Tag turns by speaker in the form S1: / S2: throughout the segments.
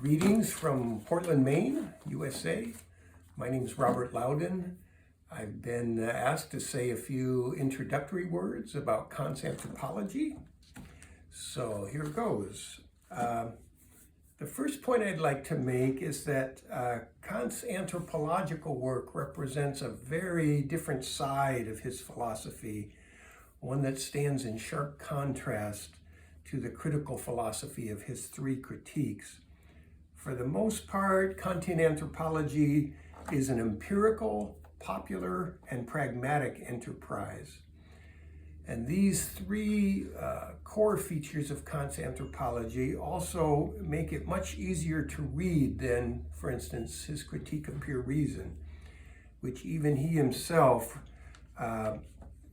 S1: Greetings from Portland, Maine, USA. My name is Robert Louden. I've been asked to say a few introductory words about Kant's anthropology. So here goes. The first point I'd like to make is that Kant's anthropological work represents a very different side of his philosophy, one that stands in sharp contrast to the critical philosophy of his three critiques. For the most part, Kantian anthropology is an empirical, popular, and pragmatic enterprise. And these three core features of Kant's anthropology also make it much easier to read than, for instance, his critique of pure reason, which even he himself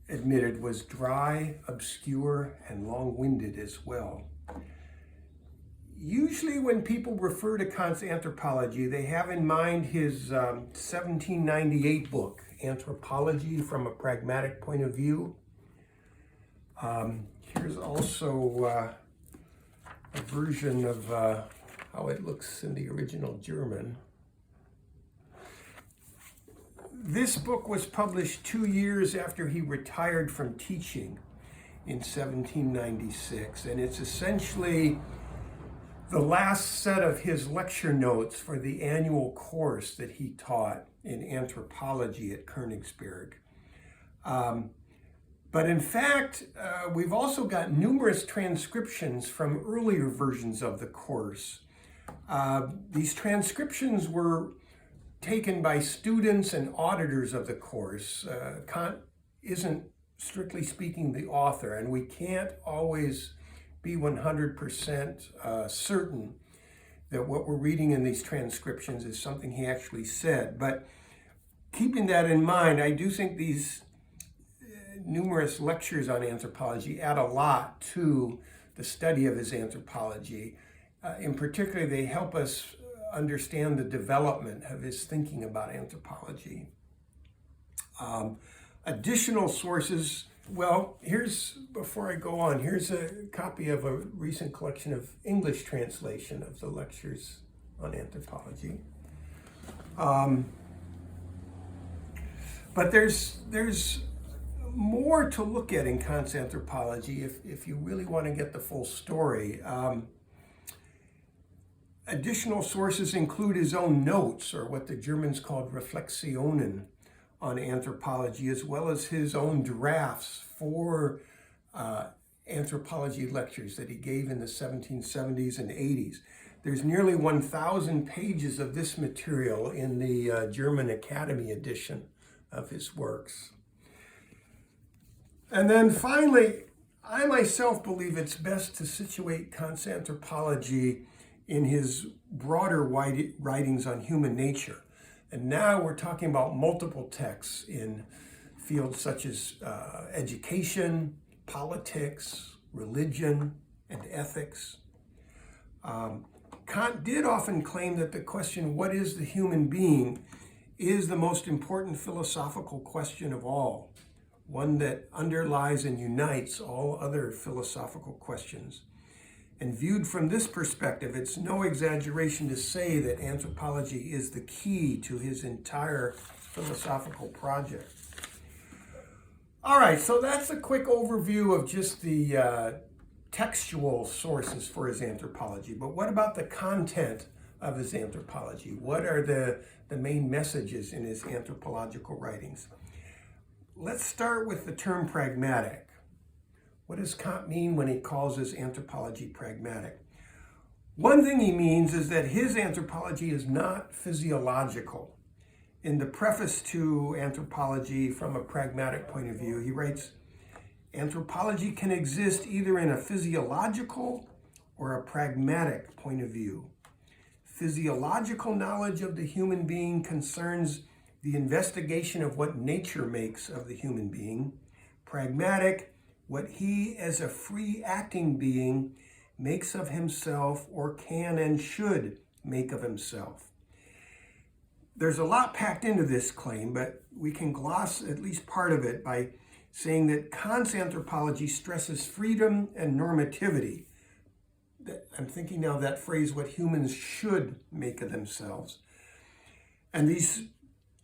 S1: admitted was dry, obscure, and long-winded as well. Usually when people refer to Kant's anthropology, they have in mind his 1798 book, Anthropology from a Pragmatic Point of View. Here's also a version of how it looks in the original German. This book was published 2 years after he retired from teaching in 1796, and it's essentially the last set of his lecture notes for the annual course that he taught in anthropology at Königsberg. But in fact, we've also got numerous transcriptions from earlier versions of the course. These transcriptions were taken by students and auditors of the course. Kant isn't, strictly speaking, the author, and we can't always be 100% certain that what we're reading in these transcriptions is something he actually said. But keeping that in mind, I do think these numerous lectures on anthropology add a lot to the study of his anthropology. In particular, they help us understand the development of his thinking about anthropology. Additional sources. Well, before I go on, here's a copy of a recent collection of English translation of the lectures on anthropology. But there's more to look at in Kant's anthropology if you really want to get the full story. Additional sources include his own notes, or what the Germans called Reflexionen, on anthropology, as well as his own drafts for anthropology lectures that he gave in the 1770s and 80s. There's nearly 1,000 pages of this material in the German Academy edition of his works. And then finally, I myself believe it's best to situate Kant's anthropology in his broader writings on human nature. And now we're talking about multiple texts in fields such as education, politics, religion, and ethics. Kant did often claim that the question, what is the human being, is the most important philosophical question of all, one that underlies and unites all other philosophical questions. And viewed from this perspective, it's no exaggeration to say that anthropology is the key to his entire philosophical project. All right, so that's a quick overview of just the textual sources for his anthropology. But what about the content of his anthropology? What are the main messages in his anthropological writings? Let's start with the term pragmatic. What does Kant mean when he calls his anthropology pragmatic? One thing he means is that his anthropology is not physiological. In the preface to Anthropology from a Pragmatic Point of View, he writes, "Anthropology can exist either in a physiological or a pragmatic point of view. Physiological knowledge of the human being concerns the investigation of what nature makes of the human being. Pragmatic, what he as a free acting being makes of himself or can and should make of himself." There's a lot packed into this claim, but we can gloss at least part of it by saying that Kant's anthropology stresses freedom and normativity, I'm thinking now of that phrase, what humans should make of themselves. And these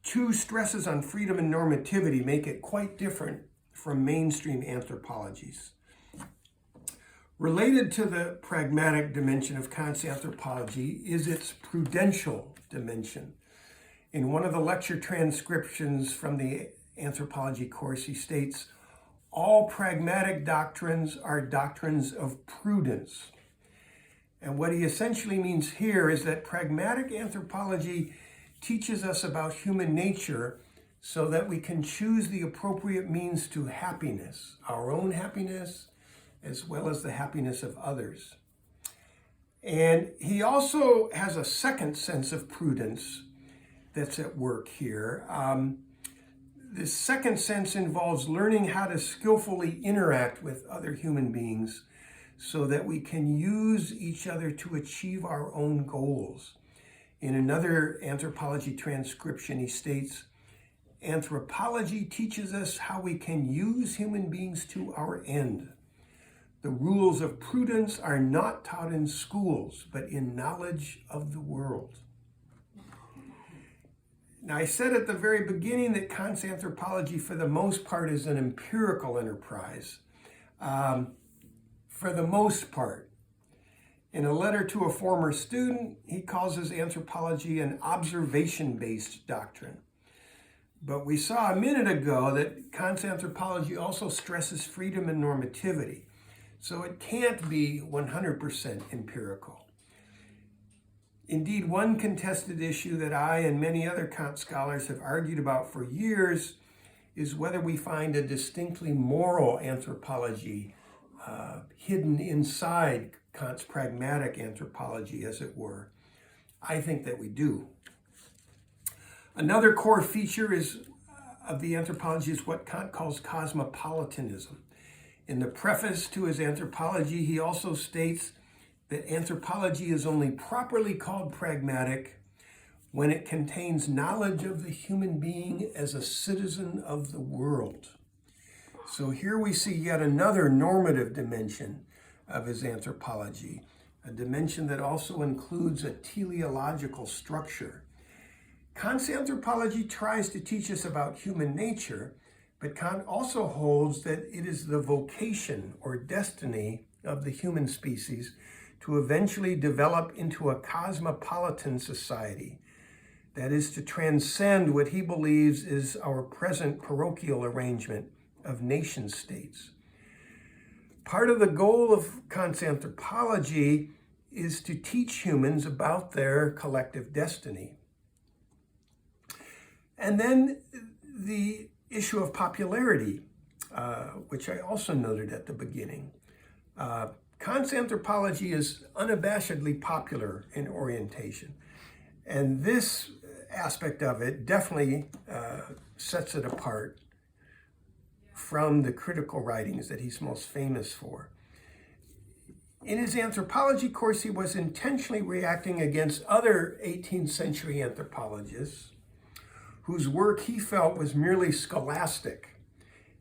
S1: two stresses on freedom and normativity make it quite different from mainstream anthropologies. Related to the pragmatic dimension of Kant's anthropology is its prudential dimension. In one of the lecture transcriptions from the anthropology course, he states, all pragmatic doctrines are doctrines of prudence. And what he essentially means here is that pragmatic anthropology teaches us about human nature so that we can choose the appropriate means to happiness, our own happiness, as well as the happiness of others. And he also has a second sense of prudence that's at work here. This second sense involves learning how to skillfully interact with other human beings so that we can use each other to achieve our own goals. In another anthropology transcription, he states, anthropology teaches us how we can use human beings to our end. The rules of prudence are not taught in schools, but in knowledge of the world. Now, I said at the very beginning that Kant's anthropology, for the most part, is an empirical enterprise. For the most part. In a letter to a former student, he calls his anthropology an observation-based doctrine. But we saw a minute ago that Kant's anthropology also stresses freedom and normativity. So it can't be 100% empirical. Indeed, one contested issue that I and many other Kant scholars have argued about for years is whether we find a distinctly moral anthropology hidden inside Kant's pragmatic anthropology, as it were. I think that we do. Another core feature of the anthropology is what Kant calls cosmopolitanism. In the preface to his anthropology, he also states that anthropology is only properly called pragmatic when it contains knowledge of the human being as a citizen of the world. So here we see yet another normative dimension of his anthropology, a dimension that also includes a teleological structure. Kant's anthropology tries to teach us about human nature, but Kant also holds that it is the vocation or destiny of the human species to eventually develop into a cosmopolitan society. That is, to transcend what he believes is our present parochial arrangement of nation states. Part of the goal of Kant's anthropology is to teach humans about their collective destiny. And then the issue of popularity, which I also noted at the beginning. Kant's anthropology is unabashedly popular in orientation. And this aspect of it definitely sets it apart from the critical writings that he's most famous for. In his anthropology course, he was intentionally reacting against other 18th century anthropologists whose work he felt was merely scholastic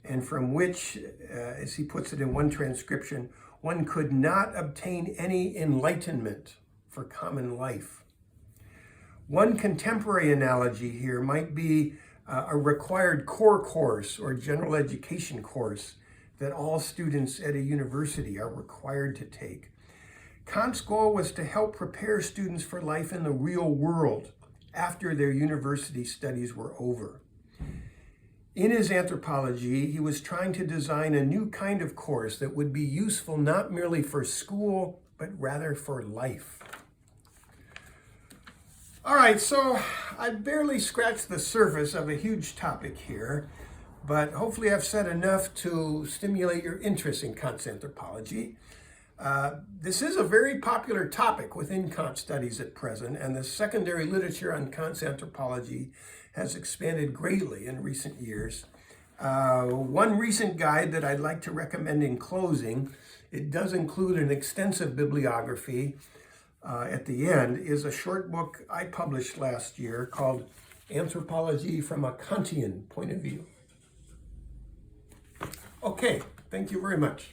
S1: and from which, as he puts it in one transcription, one could not obtain any enlightenment for common life. One contemporary analogy here might be a required core course or general education course that all students at a university are required to take. Kant's goal was to help prepare students for life in the real world after their university studies were over. In his anthropology, he was trying to design a new kind of course that would be useful not merely for school, but rather for life. All right, so I barely scratched the surface of a huge topic here, but hopefully I've said enough to stimulate your interest in Kant's anthropology. This is a very popular topic within Kant studies at present, and the secondary literature on Kant's anthropology has expanded greatly in recent years. One recent guide that I'd like to recommend in closing, it does include an extensive bibliography at the end, is a short book I published last year called Anthropology from a Kantian Point of View. Okay, thank you very much.